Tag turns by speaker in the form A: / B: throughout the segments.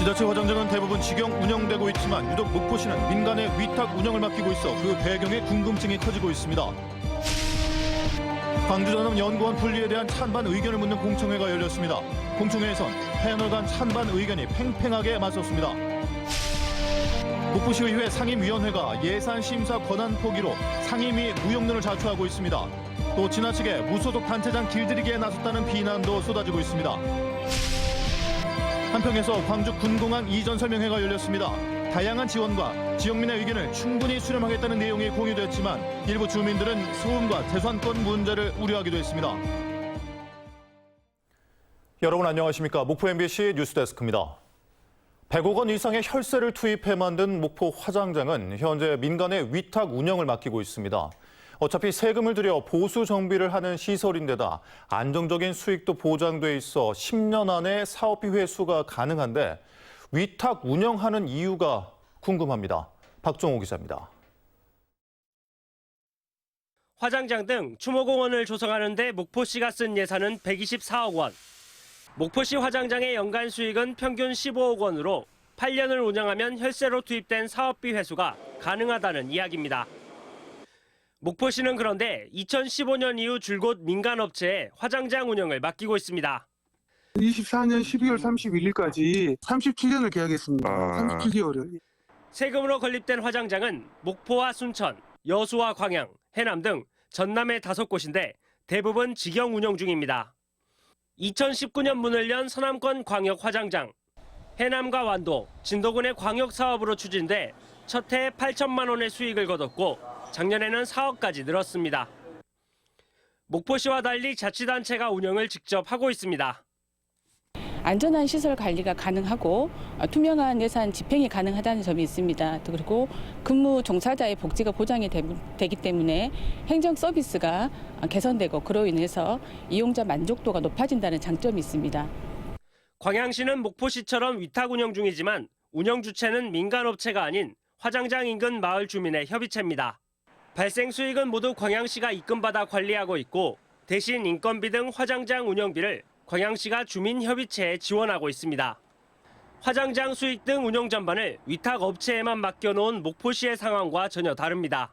A: 지자체 화장장은 대부분 직영 운영되고 있지만 유독 목포시는 민간에 위탁 운영을 맡기고 있어 그 배경에 궁금증이 커지고 있습니다. 광주전남연구원 분리에 대한 찬반 의견을 묻는 공청회가 열렸습니다. 공청회에선 패널 간 찬반 의견이 팽팽하게 맞섰습니다. 목포시의회 상임위원회가 예산심사 권한 포기로 상임위 무용론을 자초하고 있습니다. 또 지나치게 무소속 단체장 길들이기에 나섰다는 비난도 쏟아지고 있습니다. 한평에서 광주 군공항 이전 설명회가 열렸습니다. 다양한 지원과 지역민의 의견을 충분히 수렴하겠다는 내용이 공유됐지만 일부 주민들은 소음과 재산권 문제를 우려하기도 했습니다. 여러분 안녕하십니까? 목포 MBC 뉴스데스크입니다. 100억 원 이상의 혈세를 투입해 만든 목포 화장장은 현재 민간에 위탁 운영을 맡기고 있습니다. 어차피 세금을 들여 보수 정비를 하는 시설인데다 안정적인 수익도 보장돼 있어 10년 안에 사업비 회수가 가능한데 위탁 운영하는 이유가 궁금합니다. 박종호 기자입니다.
B: 화장장 등 추모공원을 조성하는 데 목포시가 쓴 예산은 124억 원. 목포시 화장장의 연간 수익은 평균 15억 원으로 8년을 운영하면 혈세로 투입된 사업비 회수가 가능하다는 이야기입니다. 목포시는 그런데 2015년 이후 줄곧 민간업체에 화장장 운영을 맡기고 있습니다.
C: 24년 12월 31일까지 37년을 계약했습니다. 37개월을.
B: 세금으로 건립된 화장장은 목포와 순천, 여수와 광양, 해남 등 전남의 5곳인데 대부분 직영 운영 중입니다. 2019년 문을 연 서남권 광역 화장장, 해남과 완도, 진도군의 광역 사업으로 추진돼 첫 해 8천만 원의 수익을 거뒀고 작년에는 4억까지 늘었습니다. 목포시와 달리 자치단체가 운영을 직접 하고 있습니다.
D: 안전한 시설 관리가 가능하고 투명한 예산 집행이 가능하다는 점이 있습니다. 그리고 근무 종사자의 복지가 보장이 되기 때문에 행정 서비스가 개선되고 그로 인해서 이용자 만족도가 높아진다는 장점이 있습니다.
B: 광양시는 목포시처럼 위탁 운영 중이지만 운영 주체는 민간업체가 아닌 화장장 인근 마을 주민의 협의체입니다. 발생 수익은 모두 광양시가 입금받아 관리하고 있고 대신 인건비 등 화장장 운영비를 광양시가 주민협의체에 지원하고 있습니다. 화장장 수익 등 운영 전반을 위탁 업체에만 맡겨놓은 목포시의 상황과 전혀 다릅니다.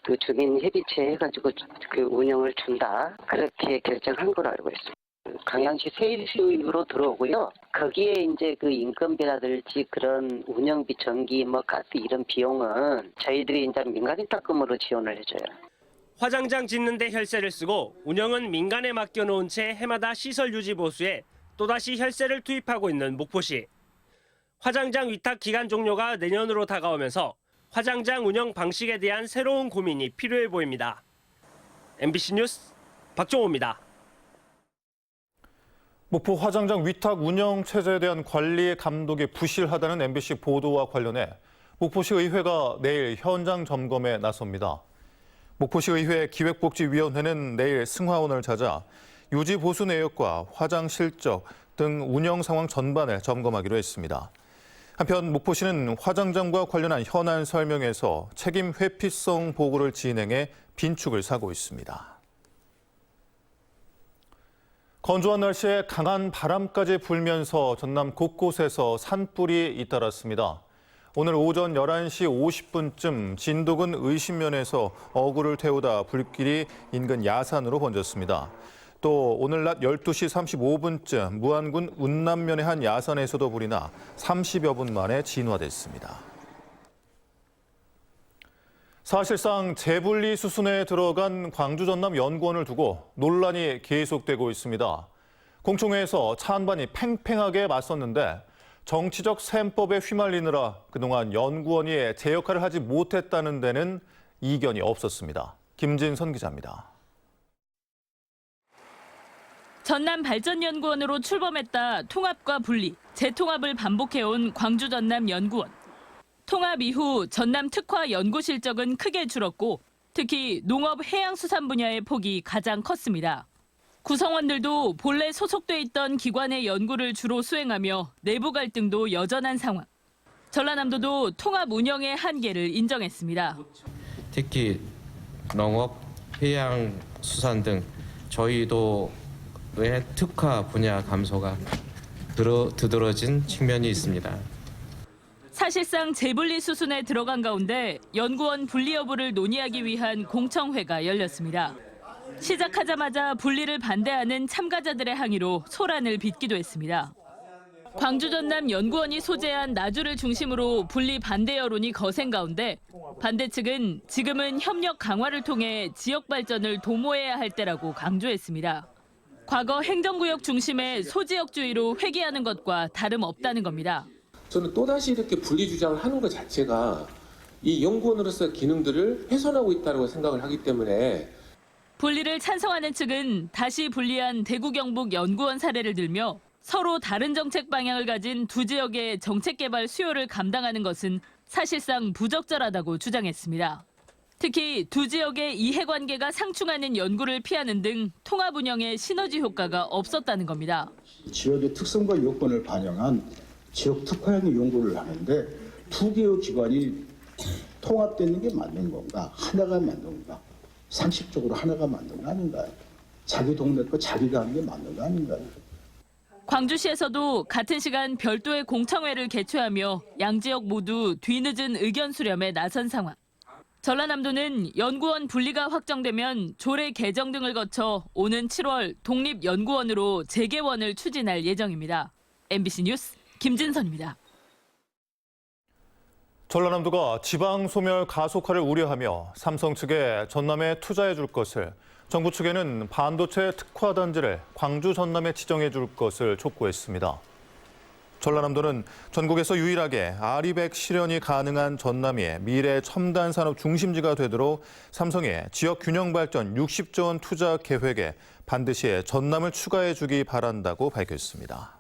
E: 그 주민협의체 해가지고 그 운영을 준다 그렇게 결정한 걸로 알고 있습니다. 광양시 세입수입으로 들어오고요. 거기에 이제 그 인건비라든지 그런 운영비, 전기, 가스 이런 비용은 저희들이 이제 민간위탁금으로 지원을 해줘요.
B: 화장장 짓는 데 혈세를 쓰고 운영은 민간에 맡겨놓은 채 해마다 시설 유지 보수에 또다시 혈세를 투입하고 있는 목포시. 화장장 위탁 기간 종료가 내년으로 다가오면서 화장장 운영 방식에 대한 새로운 고민이 필요해 보입니다. MBC 뉴스 박종호입니다.
A: 목포 화장장 위탁 운영 체제에 대한 관리 감독이 부실하다는 MBC 보도와 관련해 목포시 의회가 내일 현장 점검에 나섭니다. 목포시 의회 기획복지위원회는 내일 승하원을 찾아 유지 보수 내역과 화장 실적 등 운영 상황 전반을 점검하기로 했습니다. 한편 목포시는 화장장과 관련한 현안 설명에서 책임 회피성 보고를 진행해 빈축을 사고 있습니다. 건조한 날씨에 강한 바람까지 불면서 전남 곳곳에서 산불이 잇따랐습니다. 오늘 오전 11시 50분쯤 진도군 의신면에서 어구를 태우다 불길이 인근 야산으로 번졌습니다. 또 오늘 낮 12시 35분쯤 무안군 운남면의 한 야산에서도 불이 나 30여 분 만에 진화됐습니다. 사실상 재분리 수순에 들어간 광주 전남 연구원을 두고 논란이 계속되고 있습니다. 공청회에서 찬반이 팽팽하게 맞섰는데 정치적 셈법에 휘말리느라 그동안 연구원이 제 역할을 하지 못했다는 데는 이견이 없었습니다. 김진선 기자입니다.
F: 전남발전연구원으로 출범했다 통합과 분리, 재통합을 반복해온 광주 전남 연구원. 통합 이후 전남 특화 연구 실적은 크게 줄었고 특히 농업 해양수산 분야의 폭이 가장 컸습니다. 구성원들도 본래 소속돼 있던 기관의 연구를 주로 수행하며 내부 갈등도 여전한 상황. 전라남도도 통합 운영의 한계를 인정했습니다.
G: 특히 농업, 해양수산 등 저희도 왜 특화 분야 감소가 두드러진 측면이 있습니다.
F: 사실상 재분리 수순에 들어간 가운데 연구원 분리 여부를 논의하기 위한 공청회가 열렸습니다. 시작하자마자 분리를 반대하는 참가자들의 항의로 소란을 빚기도 했습니다. 광주 전남 연구원이 소재한 나주를 중심으로 분리 반대 여론이 거센 가운데 반대 측은 지금은 협력 강화를 통해 지역 발전을 도모해야 할 때라고 강조했습니다. 과거 행정구역 중심의 소지역주의로 회귀하는 것과 다름없다는 겁니다.
H: 저는 또다시 이렇게 분리 주장을 하는 것 자체가 이 연구원으로서의 기능들을 훼손하고 있다고 생각을 하기 때문에
F: 분리를 찬성하는 측은 다시 분리한 대구 경북 연구원 사례를 들며 서로 다른 정책 방향을 가진 두 지역의 정책 개발 수요를 감당하는 것은 사실상 부적절하다고 주장했습니다. 특히 두 지역의 이해관계가 상충하는 연구를 피하는 등 통합 운영에 시너지 효과가 없었다는 겁니다.
I: 지역의 특성과 요건을 반영한 지역 특화형의 연구를 하는데 두 개의 기관이 통합되는 게 맞는 건가? 하나가 맞는 건가? 상식적으로 하나가 맞는 거 아닌가요? 자기 동네 거 자기가 하는 게 맞는 거 아닌가요?
F: 광주시에서도 같은 시간 별도의 공청회를 개최하며 양 지역 모두 뒤늦은 의견 수렴에 나선 상황. 전라남도는 연구원 분리가 확정되면 조례 개정 등을 거쳐 오는 7월 독립연구원으로 재개원을 추진할 예정입니다. MBC 뉴스 김진선입니다.
A: 전라남도가 지방 소멸 가속화를 우려하며 삼성 측에 전남에 투자해 줄 것을, 정부 측에는 반도체 특화 단지를 광주 전남에 지정해 줄 것을 촉구했습니다. 전라남도는 전국에서 유일하게 아리백 실현이 가능한 전남이 미래 첨단 산업 중심지가 되도록 삼성의 지역 균형 발전 60조 원 투자 계획에 반드시 전남을 추가해 주기 바란다고 밝혔습니다.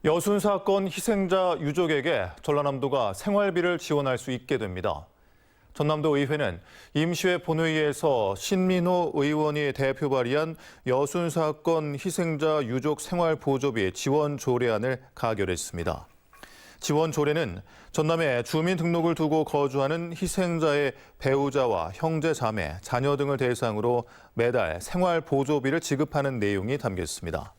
A: 여순 사건 희생자 유족에게 전라남도가 생활비를 지원할 수 있게 됩니다. 전남도 의회는 임시회 본회의에서 신민호 의원이 대표 발의한 여순 사건 희생자 유족 생활보조비 지원 조례안을 가결했습니다. 지원 조례는 전남에 주민 등록을 두고 거주하는 희생자의 배우자와 형제, 자매, 자녀 등을 대상으로 매달 생활보조비를 지급하는 내용이 담겨 있습니다.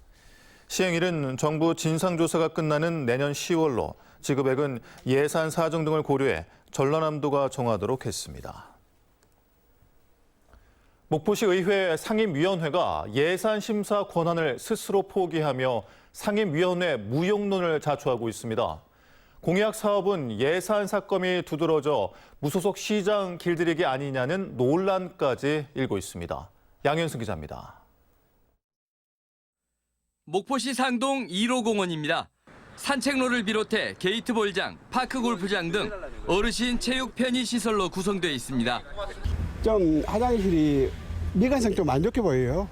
A: 시행일은 정부 진상조사가 끝나는 내년 10월로 지급액은 예산 사정 등을 고려해 전라남도가 정하도록 했습니다. 목포시 의회 상임위원회가 예산 심사 권한을 스스로 포기하며 상임위원회 무용론을 자초하고 있습니다. 공약 사업은 예산 삭감이 두드러져 무소속 시장 길들이기 아니냐는 논란까지 일고 있습니다. 양현승 기자입니다.
J: 목포시 상동 1호 공원입니다. 산책로를 비롯해 게이트볼장, 파크골프장 등 어르신 체육 편의시설로 구성되어 있습니다.
K: 좀 화장실이 미관상 좀 안 좋게 보여요.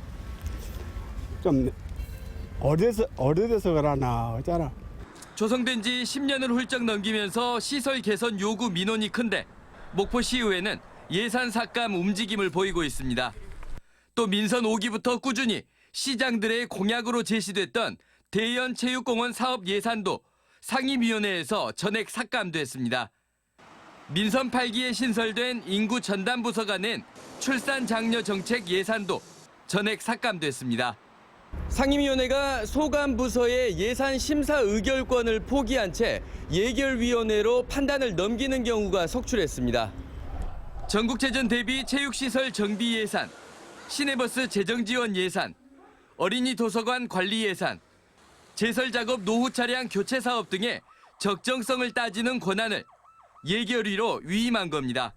K: 좀 오래돼서 그러나 어쩌나.
J: 조성된 지 10년을 훌쩍 넘기면서 시설 개선 요구 민원이 큰데 목포시의회는 예산 삭감 움직임을 보이고 있습니다. 또 민선 5기부터 꾸준히 시장들의 공약으로 제시됐던 대연 체육공원 사업 예산도 상임위원회에서 전액 삭감됐습니다. 민선 8기에 신설된 인구 전담부서가 낸 출산 장려 정책 예산도 전액 삭감됐습니다. 상임위원회가 소관 부서의 예산 심사 의결권을 포기한 채 예결위원회로 판단을 넘기는 경우가 속출했습니다. 전국체전 대비 체육시설 정비 예산, 시내버스 재정 지원 예산, 어린이 도서관 관리 예산, 제설 작업 노후 차량 교체 사업 등의 적정성을 따지는 권한을 예결위로 위임한 겁니다.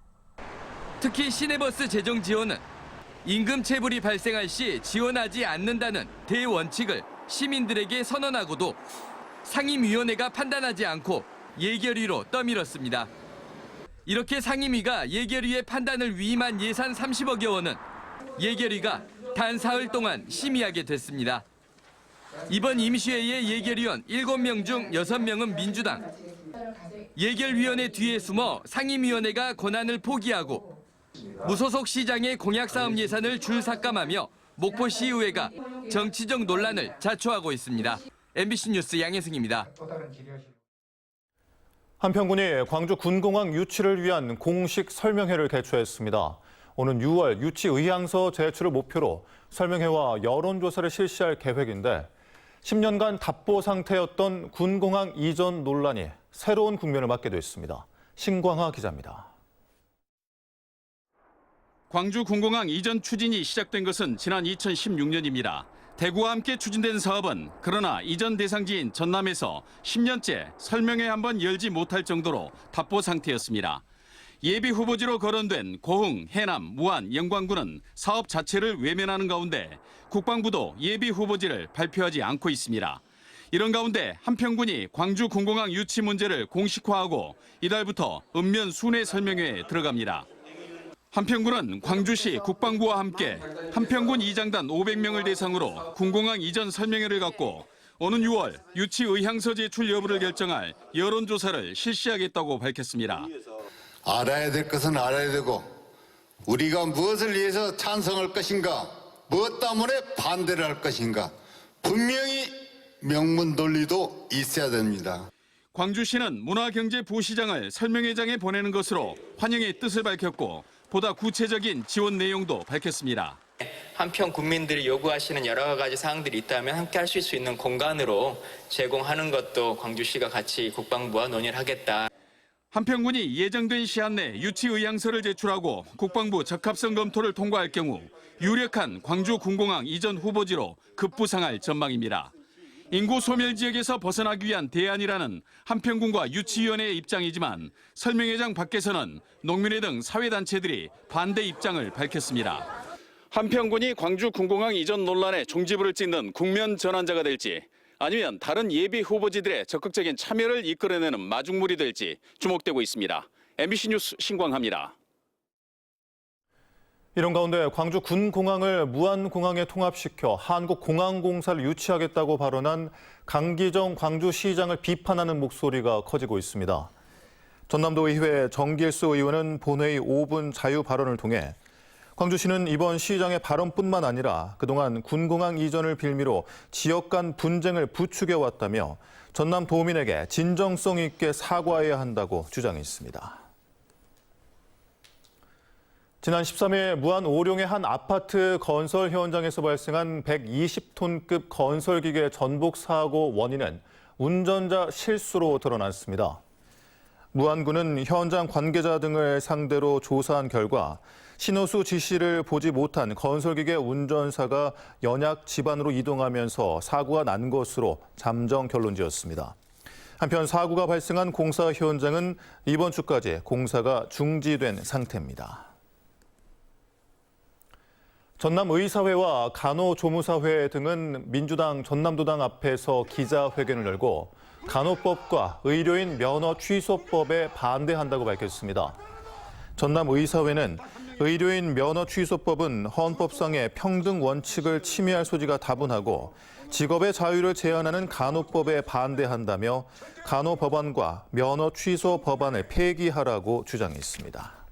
J: 특히 시내버스 재정 지원은 임금 체불이 발생할 시 지원하지 않는다는 대원칙을 시민들에게 선언하고도 상임위원회가 판단하지 않고 예결위로 떠밀었습니다. 이렇게 상임위가 예결위의 판단을 위임한 예산 30억여 원은 예결위가 단 사흘 동안 심의하게 됐습니다. 이번 임시회의 예결위원 7명 중 6명은 민주당. 예결위원회 뒤에 숨어 상임위원회가 권한을 포기하고 무소속 시장의 공약사업 예산을 줄 삭감하며 목포시의회가 정치적 논란을 자초하고 있습니다. MBC 뉴스 양혜승입니다.
A: 한평군이 광주 군공항 유치를 위한 공식 설명회를 개최했습니다. 오는 6월 유치 의향서 제출을 목표로 설명회와 여론조사를 실시할 계획인데 10년간 답보 상태였던 군공항 이전 논란이 새로운 국면을 맞게 됐습니다. 신광하 기자입니다.
L: 광주 군공항 이전 추진이 시작된 것은 지난 2016년입니다. 대구와 함께 추진된 사업은 그러나 이전 대상지인 전남에서 10년째 설명회 한번 열지 못할 정도로 답보 상태였습니다. 예비 후보지로 거론된 고흥, 해남, 무안, 영광군은 사업 자체를 외면하는 가운데 국방부도 예비 후보지를 발표하지 않고 있습니다. 이런 가운데 한평군이 광주 군공항 유치 문제를 공식화하고 이달부터 읍면 순회 설명회에 들어갑니다. 한평군은 광주시 국방부와 함께 한평군 이장단 500명을 대상으로 군공항 이전 설명회를 갖고 오는 6월 유치 의향서 제출 여부를 결정할 여론조사를 실시하겠다고 밝혔습니다.
M: 알아야 될 것은 알아야 되고 우리가 무엇을 위해서 찬성할 것인가, 무엇 때문에 반대를 할 것인가 분명히 명문 논리도 있어야 됩니다.
L: 광주시는 문화경제부시장을 설명회장에 보내는 것으로 환영의 뜻을 밝혔고 보다 구체적인 지원 내용도 밝혔습니다.
N: 한편 국민들이 요구하시는 여러 가지 사항들이 있다면 함께 하실 수 있는 공간으로 제공하는 것도 광주시가 같이 국방부와 논의를 하겠다.
L: 한평군이 예정된 시한 내 유치 의향서를 제출하고 국방부 적합성 검토를 통과할 경우 유력한 광주 군공항 이전 후보지로 급부상할 전망입니다. 인구 소멸 지역에서 벗어나기 위한 대안이라는 한평군과 유치위원회의 입장이지만 설명회장 밖에서는 농민회 등 사회단체들이 반대 입장을 밝혔습니다. 한평군이 광주 군공항 이전 논란에 종지부를 찍는 국면 전환자가 될지 아니면 다른 예비 후보지들의 적극적인 참여를 이끌어내는 마중물이 될지 주목되고 있습니다. MBC 뉴스 신광하입니다.
A: 이런 가운데 광주 군공항을 무안공항에 통합시켜 한국공항공사를 유치하겠다고 발언한 강기정 광주시장을 비판하는 목소리가 커지고 있습니다. 전남도 의회 정길수 의원은 본회의 5분 자유 발언을 통해 광주시는 이번 시장의 발언뿐만 아니라 그동안 군공항 이전을 빌미로 지역 간 분쟁을 부추겨왔다며 전남 도민에게 진정성 있게 사과해야 한다고 주장했습니다. 지난 13일 무안 오룡의 한 아파트 건설 현장에서 발생한 120톤급 건설기계 전복 사고 원인은 운전자 실수로 드러났습니다. 무안군은 현장 관계자 등을 상대로 조사한 결과 신호수 지시를 보지 못한 건설기계 운전사가 연약 지반으로 이동하면서 사고가 난 것으로 잠정 결론 지었습니다. 한편 사고가 발생한 공사 현장은 이번 주까지 공사가 중지된 상태입니다. 전남의사회와 간호조무사회 등은 민주당 전남도당 앞에서 기자회견을 열고 간호법과 의료인 면허 취소법에 반대한다고 밝혔습니다. 전남의사회는 의료인 면허 취소법은 헌법상의 평등 원칙을 침해할 소지가 다분하고 직업의 자유를 제한하는 간호법에 반대한다며 간호법안과 면허 취소 법안을 폐기하라고 주장했습니다.